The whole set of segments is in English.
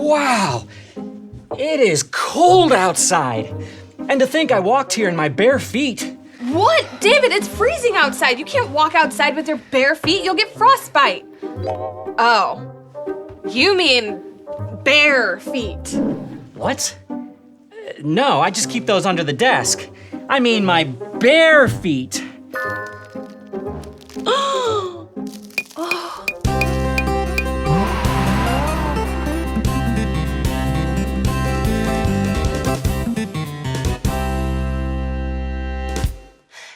Wow, it is cold outside. And to think I walked here in my bare feet. What? David, it's freezing outside. You can't walk outside with your bare feet. You'll get frostbite. Oh, you mean bare feet. What? No, I just keep those under the desk. I mean my bare feet.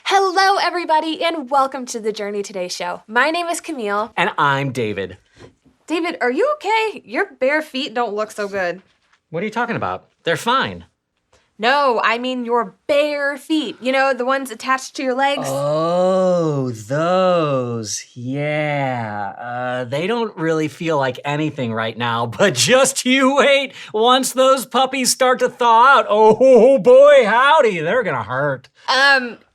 Hello, everybody, and welcome to the Journey Today show. My name is Camille. And I'm David. David, are you okay? Your bare feet don't look so good. What are you talking about? They're fine. No, I mean your bare feet. You know, the ones attached to your legs? Oh, those. Yeah. They don't really feel like anything right now, but just you wait. Once those puppies start to thaw out, oh boy, howdy, they're gonna hurt.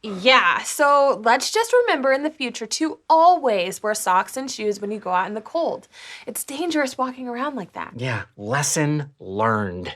Yeah, so let's just remember in the future to always wear socks and shoes when you go out in the cold. It's dangerous walking around like that. Yeah, lesson learned.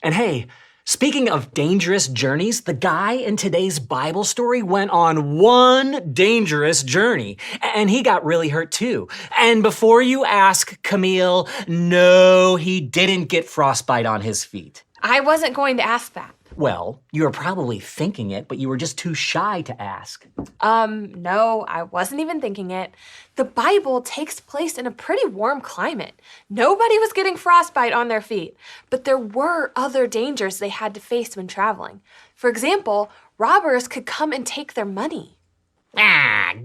And hey, speaking of dangerous journeys, the guy in today's Bible story went on one dangerous journey, and he got really hurt too. And before you ask, Camille, no, he didn't get frostbite on his feet. I wasn't going to ask that. Well, you were probably thinking it, but you were just too shy to ask. No, I wasn't even thinking it. The Bible takes place in a pretty warm climate. Nobody was getting frostbite on their feet, but there were other dangers they had to face when traveling. For example, robbers could come and take their money.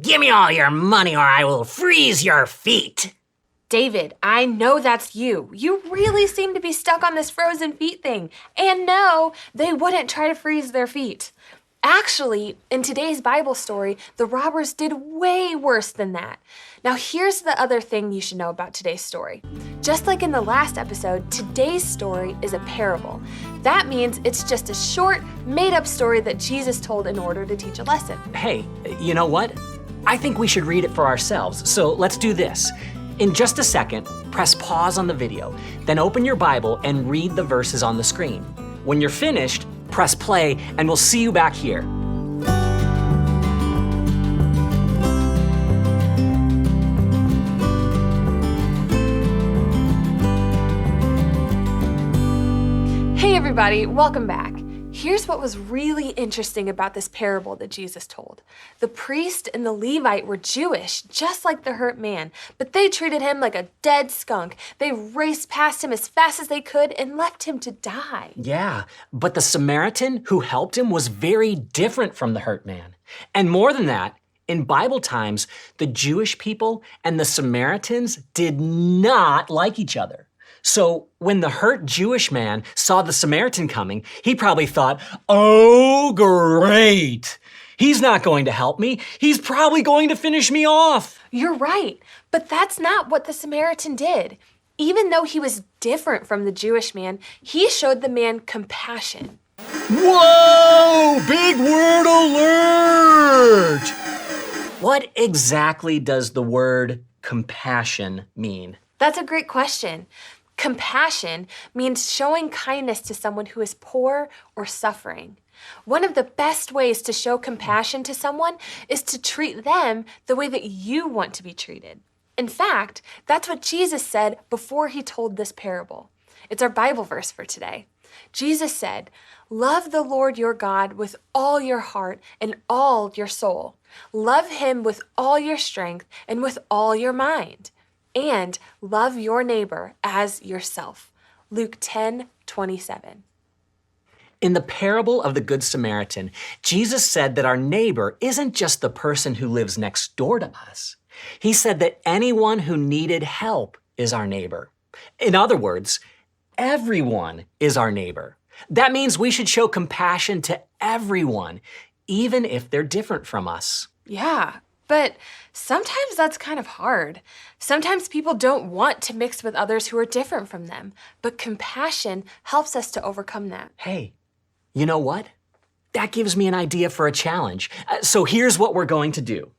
Give me all your money or I will freeze your feet. David, I know that's you. You really seem to be stuck on this frozen feet thing. And no, they wouldn't try to freeze their feet. Actually, in today's Bible story, the robbers did way worse than that. Now, here's the other thing you should know about today's story. Just like in the last episode, today's story is a parable. That means it's just a short, made-up story that Jesus told in order to teach a lesson. Hey, you know what? I think we should read it for ourselves. So let's do this. In just a second, press pause on the video, then open your Bible and read the verses on the screen. When you're finished, press play, and we'll see you back here. Hey everybody, welcome back. Here's what was really interesting about this parable that Jesus told. The priest and the Levite were Jewish, just like the hurt man, but they treated him like a dead skunk. They raced past him as fast as they could and left him to die. Yeah, but the Samaritan who helped him was very different from the hurt man. And more than that, in Bible times, the Jewish people and the Samaritans did not like each other. So when the hurt Jewish man saw the Samaritan coming, he probably thought, oh, great. He's not going to help me. He's probably going to finish me off. You're right, but that's not what the Samaritan did. Even though he was different from the Jewish man, he showed the man compassion. Whoa, big word alert! What exactly does the word compassion mean? That's a great question. Compassion means showing kindness to someone who is poor or suffering. One of the best ways to show compassion to someone is to treat them the way that you want to be treated. In fact, that's what Jesus said before he told this parable. It's our Bible verse for today. Jesus said, "Love the Lord your God with all your heart and all your soul. Love him with all your strength and with all your mind. And love your neighbor as yourself." Luke 10:27. In the parable of the Good Samaritan, Jesus said that our neighbor isn't just the person who lives next door to us. He said that anyone who needed help is our neighbor. In other words, everyone is our neighbor. That means we should show compassion to everyone, even if they're different from us. Yeah, but sometimes that's kind of hard. Sometimes people don't want to mix with others who are different from them, but compassion helps us to overcome that. Hey, you know what? That gives me an idea for a challenge. So here's what we're going to do.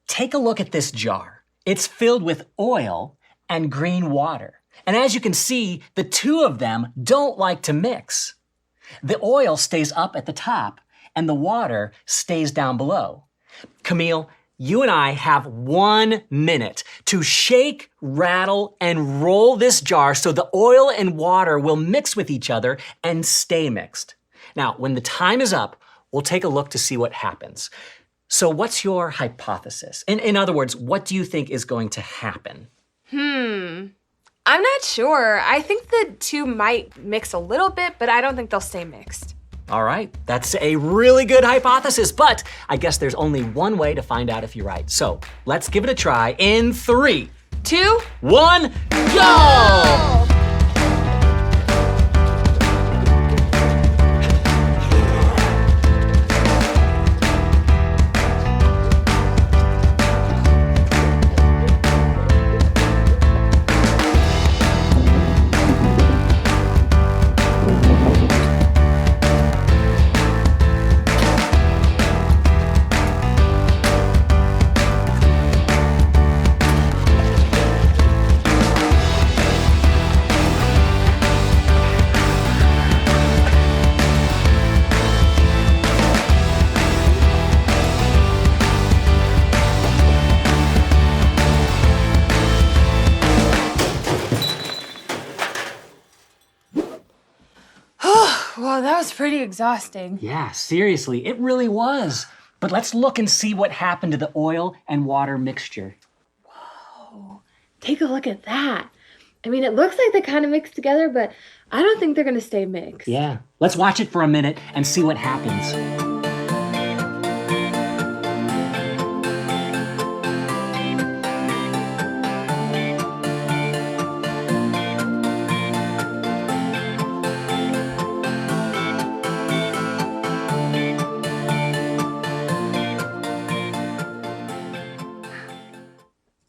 Take a look at this jar. It's filled with oil and green water. And as you can see, the two of them don't like to mix. The oil stays up at the top and the water stays down below. Camille, you and I have 1 minute to shake, rattle, and roll this jar so the oil and water will mix with each other and stay mixed. Now, when the time is up, we'll take a look to see what happens. So what's your hypothesis? In other words, what do you think is going to happen? I'm not sure. I think the two might mix a little bit, but I don't think they'll stay mixed. All right, that's a really good hypothesis, but I guess there's only one way to find out if you're right. So let's give it a try in 3, 2, 1, go! Well, that was pretty exhausting. Yeah, seriously, it really was. But let's look and see what happened to the oil and water mixture. Take a look at that. I mean, it looks like they kind of mixed together, but I don't think they're going to stay mixed. Yeah, let's watch it for a minute and see what happens.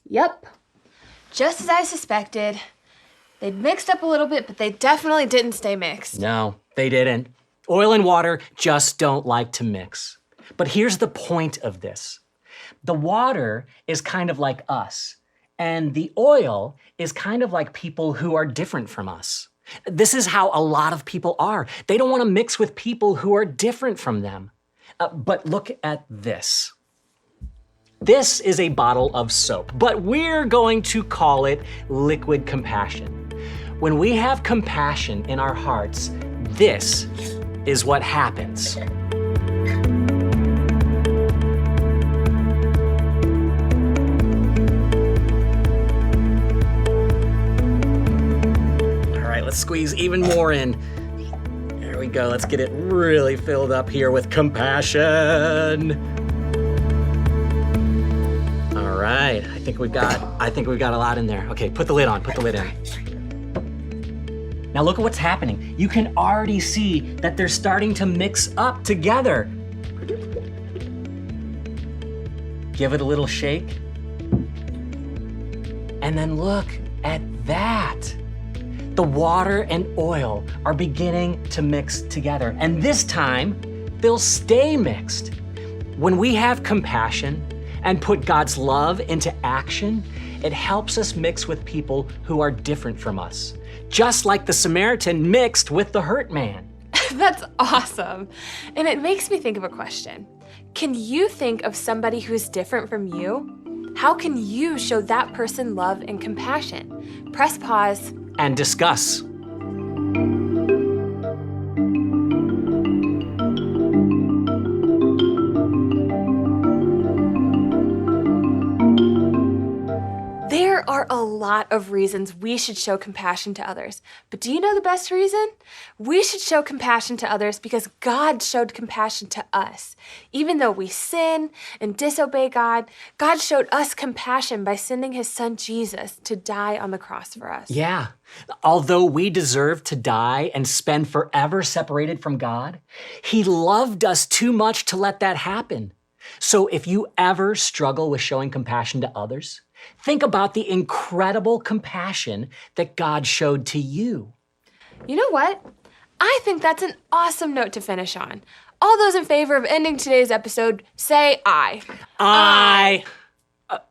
Yep. Just as I suspected. They mixed up a little bit, but they definitely didn't stay mixed. No, they didn't. Oil and water just don't like to mix. But here's the point of this. The water is kind of like us, and the oil is kind of like people who are different from us. This is how a lot of people are. They don't want to mix with people who are different from them. But look at this. This is a bottle of soap, but we're going to call it liquid compassion. When we have compassion in our hearts, this is what happens. All right, let's squeeze even more in. There we go. Let's get it really filled up here with compassion. All right, I think we've got a lot in there. Okay, put the lid on, put the lid in. Now look at what's happening. You can already see that they're starting to mix up together. Give it a little shake. And then look at that. The water and oil are beginning to mix together. And this time, they'll stay mixed. When we have compassion and put God's love into action, it helps us mix with people who are different from us, just like the Samaritan mixed with the hurt man. That's awesome. And it makes me think of a question. Can you think of somebody who's different from you? How can you show that person love and compassion? Press pause and discuss. There are a lot of reasons we should show compassion to others. But do you know the best reason? We should show compassion to others because God showed compassion to us. Even though we sin and disobey God, God showed us compassion by sending his son Jesus to die on the cross for us. Yeah. Although we deserve to die and spend forever separated from God, he loved us too much to let that happen. So if you ever struggle with showing compassion to others, think about the incredible compassion that God showed to you. You know what? I think that's an awesome note to finish on. All those in favor of ending today's episode, say aye. Aye.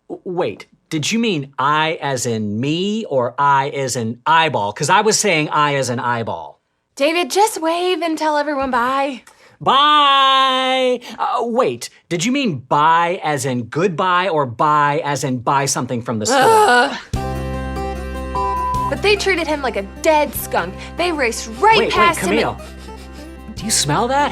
Wait, did you mean I as in me or I as in eyeball? Because I was saying I as in eyeball. David, just wave and tell everyone bye. Bye! Wait, did you mean bye as in goodbye or bye as in buy something from the store? But they treated him like a dead skunk. They raced right past him. Camille. Do you smell that?